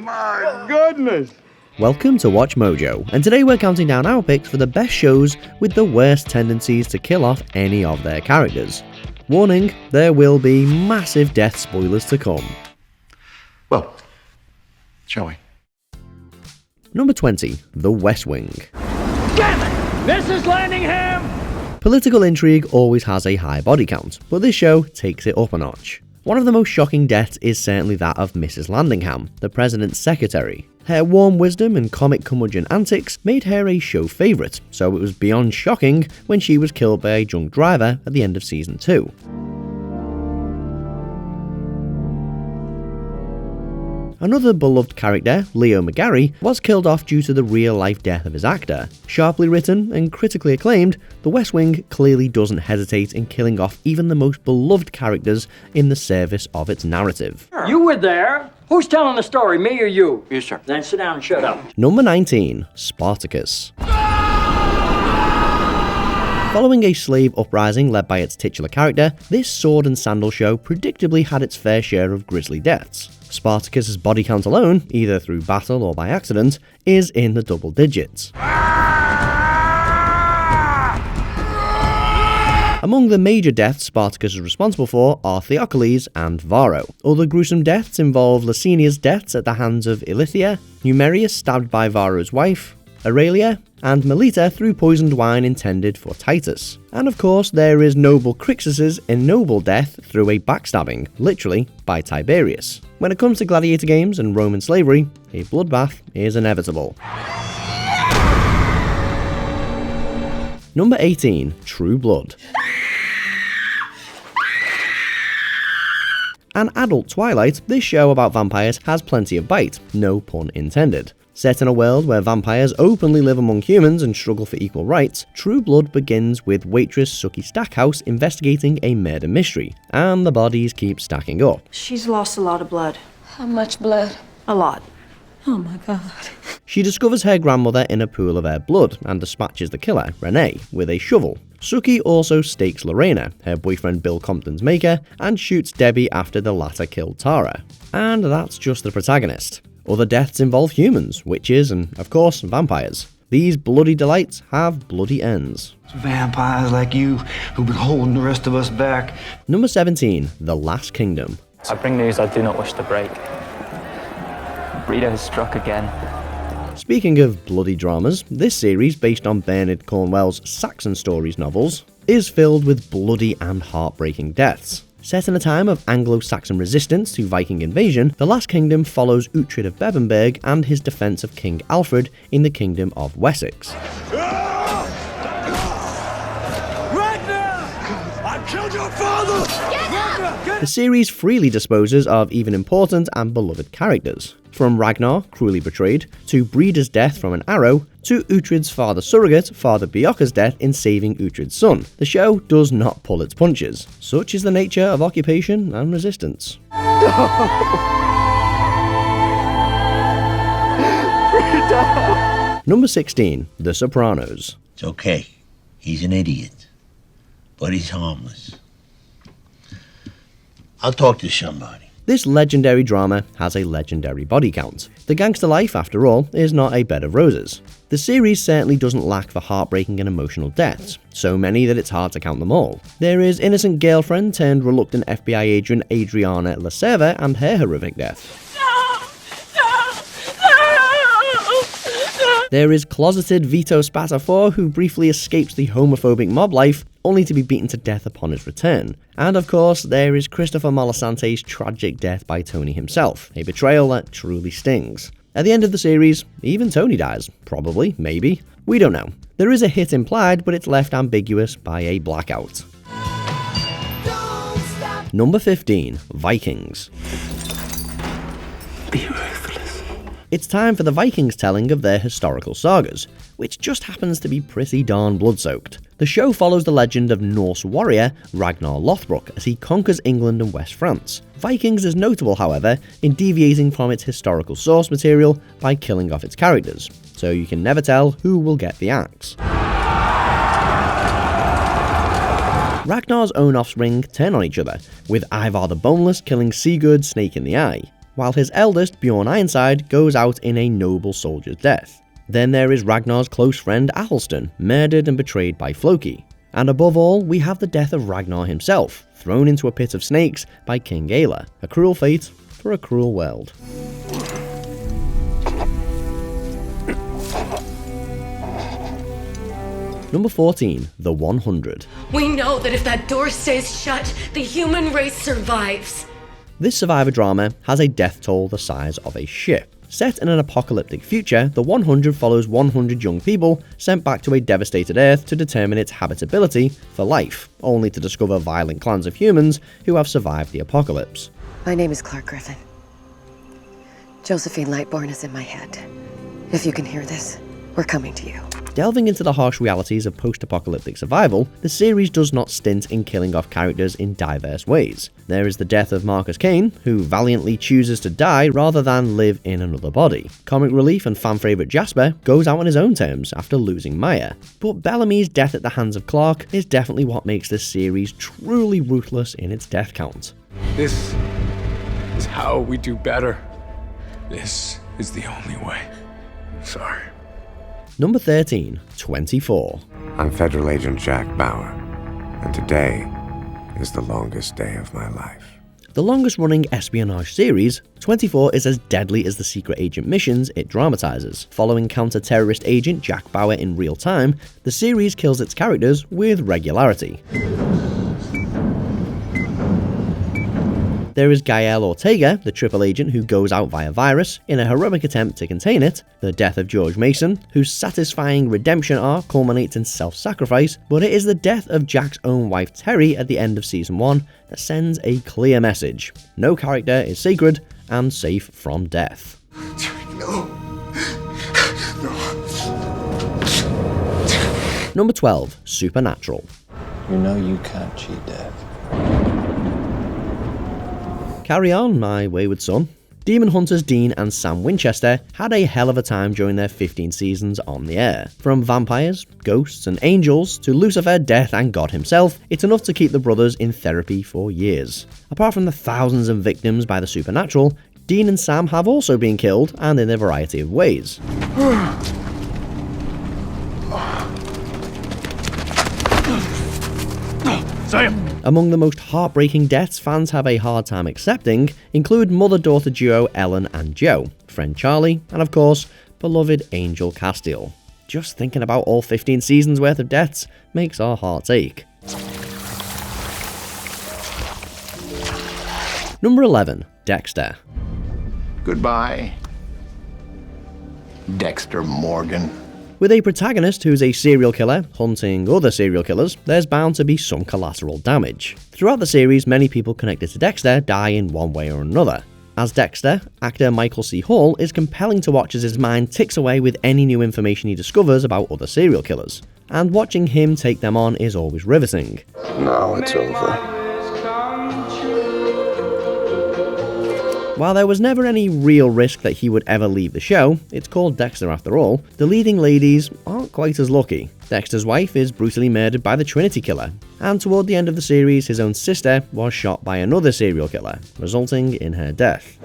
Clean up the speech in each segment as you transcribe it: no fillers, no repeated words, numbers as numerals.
my goodness! Welcome to Watch Mojo, and today we're counting down our picks for the best shows with the worst tendencies to kill off any of their characters. Warning, there will be massive death spoilers to come. Well, shall we? Number 20, The West Wing. Damn it! Mrs. Landingham! Political intrigue always has a high body count, but this show takes it up a notch. One of the most shocking deaths is certainly that of Mrs. Landingham, the president's secretary. Her warm wisdom and comic curmudgeon antics made her a show favourite, so it was beyond shocking when she was killed by a drunk driver at the end of season 2. Another beloved character, Leo McGarry, was killed off due to the real-life death of his actor. Sharply written and critically acclaimed, The West Wing clearly doesn't hesitate in killing off even the most beloved characters in the service of its narrative. You were there. Who's telling the story, me or you? You, sir. Then sit down and shut up. Number 19, Spartacus. Following a slave uprising led by its titular character, this sword and sandal show predictably had its fair share of grisly deaths. Spartacus's body count alone, either through battle or by accident, is in the double digits. Among the major deaths Spartacus is responsible for are Theocles and Varro. Other gruesome deaths involve Licinia's deaths at the hands of Ilithyia, Numerius stabbed by Varro's wife, Aurelia, and Melita through poisoned wine intended for Titus. And of course, there is noble Crixus's ignoble death through a backstabbing, literally, by Tiberius. When it comes to gladiator games and Roman slavery, a bloodbath is inevitable. Number 18, True Blood. An adult Twilight, this show about vampires has plenty of bite, no pun intended. Set in a world where vampires openly live among humans and struggle for equal rights, True Blood begins with waitress Sookie Stackhouse investigating a murder mystery, and the bodies keep stacking up. She's lost a lot of blood. How much blood? A lot. Oh my god. She discovers her grandmother in a pool of her blood and dispatches the killer, Renee, with a shovel. Sookie also stakes Lorena, her boyfriend Bill Compton's maker, and shoots Debbie after the latter killed Tara. And that's just the protagonist. Other deaths involve humans, witches, and of course, vampires. These bloody delights have bloody ends. It's vampires like you who've been holding the rest of us back. Number 17, The Last Kingdom. I bring news I do not wish to break. Breeder has struck again. Speaking of bloody dramas, this series, based on Bernard Cornwell's Saxon Stories novels, is filled with bloody and heartbreaking deaths. Set in a time of Anglo-Saxon resistance to Viking invasion, The Last Kingdom follows Uhtred of Bebbanburg and his defense of King Alfred in the Kingdom of Wessex. I killed your father! The series freely disposes of even important and beloved characters. From Ragnar, cruelly betrayed, to Breeder's death from an arrow, to Uhtred's father surrogate, Father Bjorka's death in saving Uhtred's son. The show does not pull its punches. Such is the nature of occupation and resistance. Number 16, The Sopranos. It's okay. He's an idiot. But he's harmless. I'll talk to somebody. This legendary drama has a legendary body count. The gangster life, after all, is not a bed of roses. The series certainly doesn't lack for heartbreaking and emotional deaths, so many that it's hard to count them all. There is innocent girlfriend turned reluctant FBI agent Adriana Lacerva and her horrific death. There is closeted Vito Spatafore, who briefly escapes the homophobic mob life, only to be beaten to death upon his return. And of course, there is Christopher Molasante's tragic death by Tony himself, a betrayal that truly stings. At the end of the series, even Tony dies. Probably, maybe. We don't know. There is a hit implied, but it's left ambiguous by a blackout. Number 15, Vikings. Be ruthless. It's time for the Vikings telling of their historical sagas, which just happens to be pretty darn blood-soaked. The show follows the legend of Norse warrior Ragnar Lothbrok as he conquers England and West France. Vikings is notable, however, in deviating from its historical source material by killing off its characters, so you can never tell who will get the axe. Ragnar's own offspring turn on each other, with Ivar the Boneless killing Sigurd Snake in the Eye. while his eldest, Bjorn Ironside, goes out in a noble soldier's death. Then there is Ragnar's close friend Athelstan, murdered and betrayed by Floki. And above all, we have the death of Ragnar himself, thrown into a pit of snakes by King Aela, a cruel fate for a cruel world. Number 14, The 100. We know that if that door stays shut, the human race survives. This survivor drama has a death toll the size of a ship. Set in an apocalyptic future, The 100 follows 100 young people sent back to a devastated Earth to determine its habitability for life, only to discover violent clans of humans who have survived the apocalypse. My name is Clark Griffin. Josephine Lightborn is in my head. If you can hear this, we're coming to you. Delving into the harsh realities of post-apocalyptic survival, the series does not stint in killing off characters in diverse ways. There is the death of Marcus Kane, who valiantly chooses to die rather than live in another body. Comic relief and fan favourite Jasper goes out on his own terms after losing Maya. But Bellamy's death at the hands of Clark is definitely what makes this series truly ruthless in its death count. This is how we do better. This is the only way. Sorry. Number 13, 24. I'm Federal Agent Jack Bauer, and today is the longest day of my life. The longest running espionage series, 24 is as deadly as the secret agent missions it dramatizes. Following counter-terrorist agent Jack Bauer in real time, the series kills its characters with regularity. There is Gael Ortega, the triple agent who goes out via virus in a heroic attempt to contain it, the death of George Mason, whose satisfying redemption arc culminates in self-sacrifice, but it is the death of Jack's own wife Terry at the end of Season 1 that sends a clear message. No character is sacred and safe from death. No. Number 12, Supernatural. You know you can't cheat death. Carry on, my wayward son. Demon hunters Dean and Sam Winchester had a hell of a time during their 15 seasons on the air. From vampires, ghosts, and angels to Lucifer, death, and God himself, it's enough to keep the brothers in therapy for years. Apart from the thousands of victims by the supernatural, Dean and Sam have also been killed, and in a variety of ways. Among the most heartbreaking deaths fans have a hard time accepting include mother-daughter duo Ellen and Joe, friend Charlie, and of course, beloved Angel Castiel. Just thinking about all 15 seasons worth of deaths makes our hearts ache. Number 11, Dexter. Goodbye, Dexter Morgan. With a protagonist who's a serial killer hunting other serial killers, there's bound to be some collateral damage. Throughout the series, many people connected to Dexter die in one way or another. As Dexter, actor Michael C. Hall is compelling to watch as his mind ticks away with any new information he discovers about other serial killers. And watching him take them on is always riveting. Now it's over. While there was never any real risk that he would ever leave the show, it's called Dexter after all, the leading ladies aren't quite as lucky. Dexter's wife is brutally murdered by the Trinity Killer, and toward the end of the series his own sister was shot by another serial killer, resulting in her death.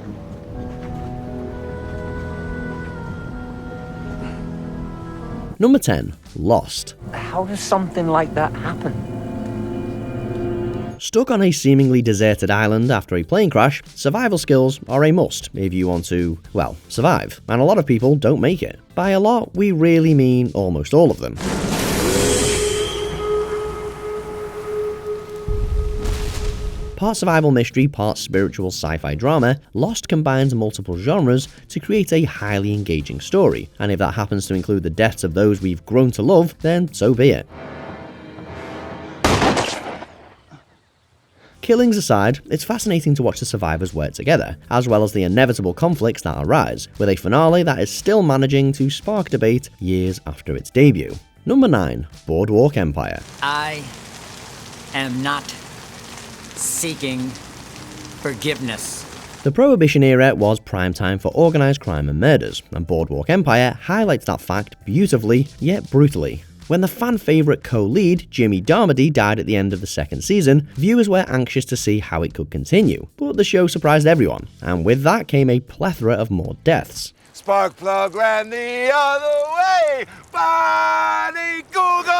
Number 10, Lost. How does something like that happen? Stuck on a seemingly deserted island after a plane crash, survival skills are a must if you want to, well, survive, and a lot of people don't make it. By a lot, we really mean almost all of them. Part survival mystery, part spiritual sci-fi drama, Lost combines multiple genres to create a highly engaging story, and if that happens to include the deaths of those we've grown to love, then so be it. Killings aside, it's fascinating to watch the survivors work together, as well as the inevitable conflicts that arise, with a finale that is still managing to spark debate years after its debut. Number 9, Boardwalk Empire. I am not seeking forgiveness. The Prohibition era was prime time for organised crime and murders, and Boardwalk Empire highlights that fact beautifully, yet brutally. When the fan favourite co-lead, Jimmy Darmody, died at the end of the second season, viewers were anxious to see how it could continue, but the show surprised everyone, and with that came a plethora of more deaths. Spark plug ran the other way, Barney Cougar!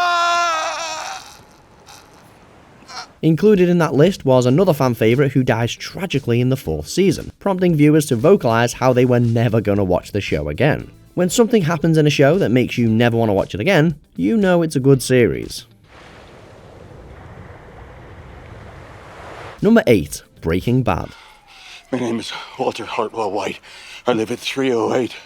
Included in that list was another fan favourite who dies tragically in the 4th season, prompting viewers to vocalise how they were never going to watch the show again. When something happens in a show that makes you never want to watch it again, you know it's a good series. Number 8. Breaking Bad. My name is Walter Hartwell White. I live at 308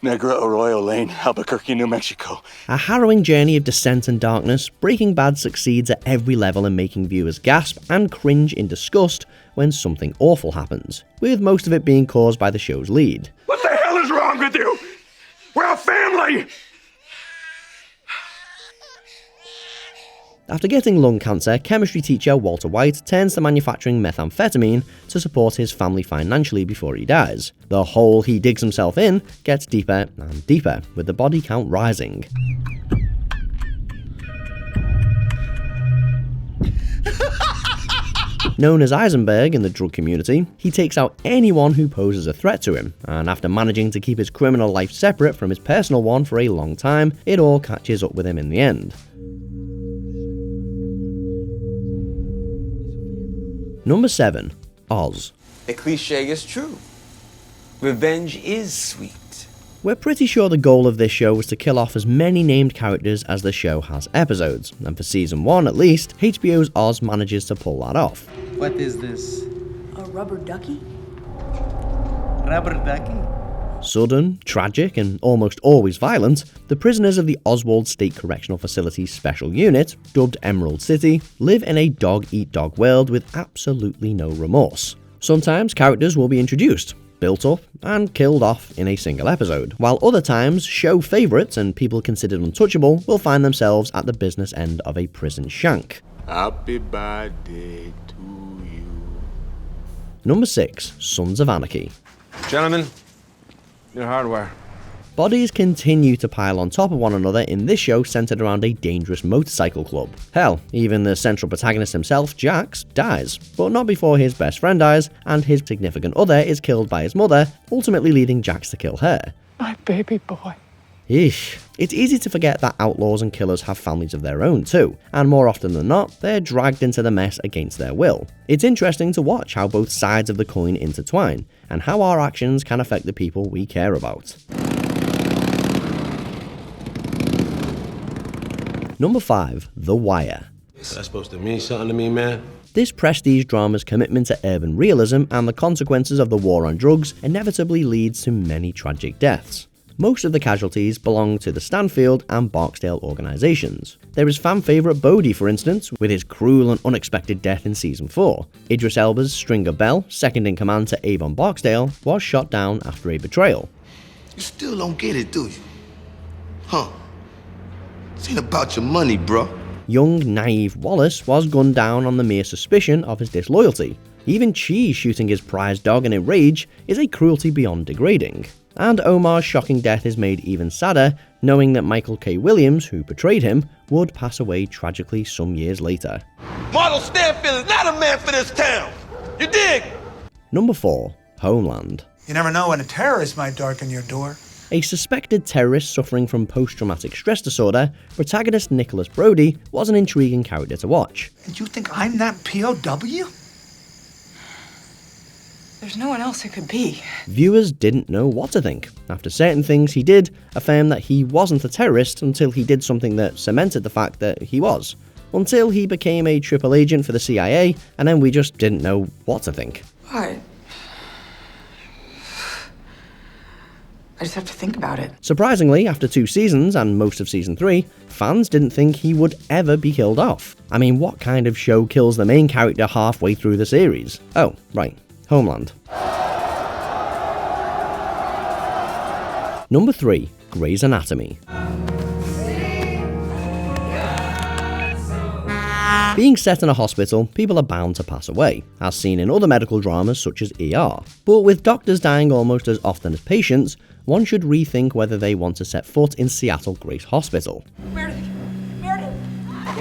Negra Arroyo Lane, Albuquerque, New Mexico. A harrowing journey of descent and darkness, Breaking Bad succeeds at every level in making viewers gasp and cringe in disgust when something awful happens, with most of it being caused by the show's lead. What the hell is wrong with you? We're a family! After getting lung cancer, chemistry teacher Walter White turns to manufacturing methamphetamine to support his family financially before he dies. The hole he digs himself in gets deeper and deeper, with the body count rising. Known as Eisenberg in the drug community, he takes out anyone who poses a threat to him, and after managing to keep his criminal life separate from his personal one for a long time, it all catches up with him in the end. Number 7. Oz. A cliche is true. Revenge is sweet. We're pretty sure the goal of this show was to kill off as many named characters as the show has episodes, and for season 1 at least, HBO's Oz manages to pull that off. What is this? A rubber ducky? Rubber ducky? Sudden, tragic, and almost always violent, the prisoners of the Oswald State Correctional Facility's Special Unit, dubbed Emerald City, live in a dog-eat-dog world with absolutely no remorse. Sometimes characters will be introduced, built up, and killed off in a single episode, while other times show favourites and people considered untouchable will find themselves at the business end of a prison shank. Happy birthday to you. Number 6. Sons of Anarchy. Gentlemen, your hardware. Bodies continue to pile on top of one another in this show centered around a dangerous motorcycle club. Hell, even the central protagonist himself, Jax, dies, but not before his best friend dies, and his significant other is killed by his mother, ultimately leading Jax to kill her. My baby boy. Eesh. It's easy to forget that outlaws and killers have families of their own too, and more often than not, they're dragged into the mess against their will. It's interesting to watch how both sides of the coin intertwine, and how our actions can affect the people we care about. Number 5. The Wire. That's supposed to mean something to me, man. This prestige drama's commitment to urban realism and the consequences of the war on drugs inevitably leads to many tragic deaths. Most of the casualties belong to the Stanfield and Barksdale organisations. There is fan favourite Bodie, for instance, with his cruel and unexpected death in Season 4. Idris Elba's Stringer Bell, second in command to Avon Barksdale, was shot down after a betrayal. You still don't get it, do you? Huh? This ain't about your money, bro. Young, naive Wallace was gunned down on the mere suspicion of his disloyalty. Even Cheese shooting his prized dog in a rage is a cruelty beyond degrading. And Omar's shocking death is made even sadder, knowing that Michael K. Williams, who portrayed him, would pass away tragically some years later. Marlo Stanfield is not a man for this town! You dig? Number 4. Homeland. You never know when a terrorist might darken your door. A suspected terrorist suffering from post-traumatic stress disorder, protagonist Nicholas Brody was an intriguing character to watch. And you think I'm that POW? There's no one else who could be. Viewers didn't know what to think. After certain things he did, affirmed that he wasn't a terrorist until he did something that cemented the fact that he was. Until he became a triple agent for the CIA, and then we just didn't know what to think. What? I just have to think about it. Surprisingly, after 2 seasons and most of season 3, fans didn't think he would ever be killed off. I mean, what kind of show kills the main character halfway through the series? Oh, right. Homeland. Number 3. Grey's Anatomy. Being set in a hospital, people are bound to pass away, as seen in other medical dramas such as ER. But with doctors dying almost as often as patients, one should rethink whether they want to set foot in Seattle Grace Hospital. Where are they?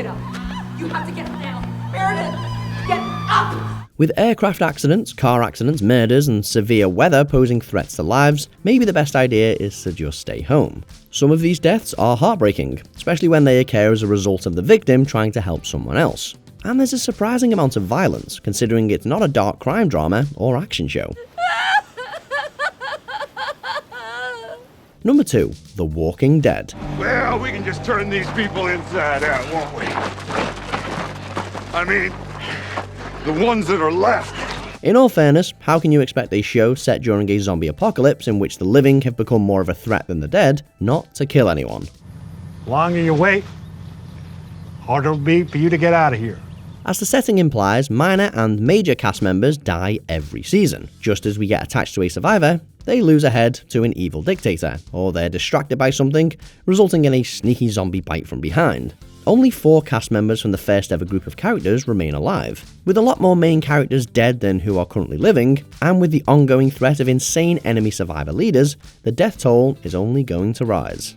get up. You have to get up now. Meredith, get up! With aircraft accidents, car accidents, murders, and severe weather posing threats to lives, maybe the best idea is to just stay home. Some of these deaths are heartbreaking, especially when they occur as a result of the victim trying to help someone else. And there's a surprising amount of violence, considering it's not a dark crime drama or action show. Number 2, The Walking Dead. Well, we can just turn these people inside out, won't we? I mean, the ones that are left. In all fairness, how can you expect a show set during a zombie apocalypse in which the living have become more of a threat than the dead not to kill anyone? Longer you wait, harder it'll be for you to get out of here. As the setting implies, minor and major cast members die every season. Just as we get attached to a survivor, they lose a head to an evil dictator, or they're distracted by something, resulting in a sneaky zombie bite from behind. Only 4 cast members from the first ever group of characters remain alive. With a lot more main characters dead than who are currently living, and with the ongoing threat of insane enemy survivor leaders, the death toll is only going to rise.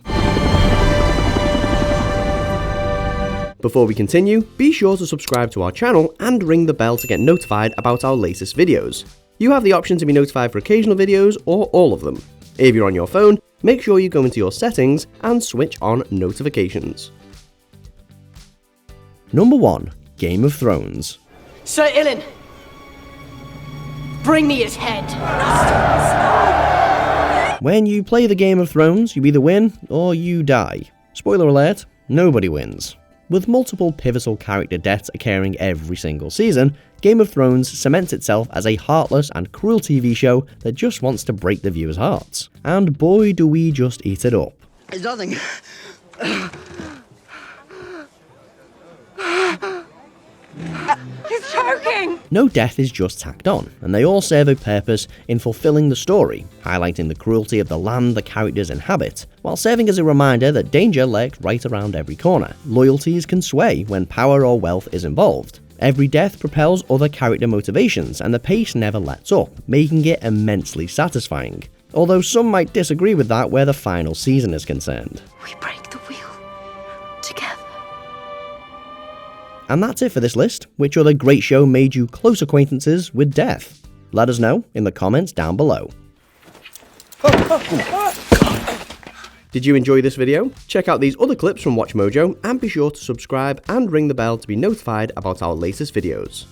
Before we continue, be sure to subscribe to our channel and ring the bell to get notified about our latest videos. You have the option to be notified for occasional videos or all of them. If you're on your phone, make sure you go into your settings and switch on notifications. Number 1, Game of Thrones. Sir Ilan, bring me his head. When you play the Game of Thrones, you either win or you die. Spoiler alert, nobody wins. With multiple pivotal character deaths occurring every single season, Game of Thrones cements itself as a heartless and cruel TV show that just wants to break the viewers' hearts. And boy do we just eat it up. It's nothing. He's choking! No death is just tacked on, and they all serve a purpose in fulfilling the story, highlighting the cruelty of the land the characters inhabit, while serving as a reminder that danger lurks right around every corner. Loyalties can sway when power or wealth is involved. Every death propels other character motivations, and the pace never lets up, making it immensely satisfying. Although some might disagree with that where the final season is concerned. We break the wheel together. And that's it for this list. Which other great show made you close acquaintances with death? Let us know in the comments down below. Did you enjoy this video? Check out these other clips from WatchMojo and be sure to subscribe and ring the bell to be notified about our latest videos.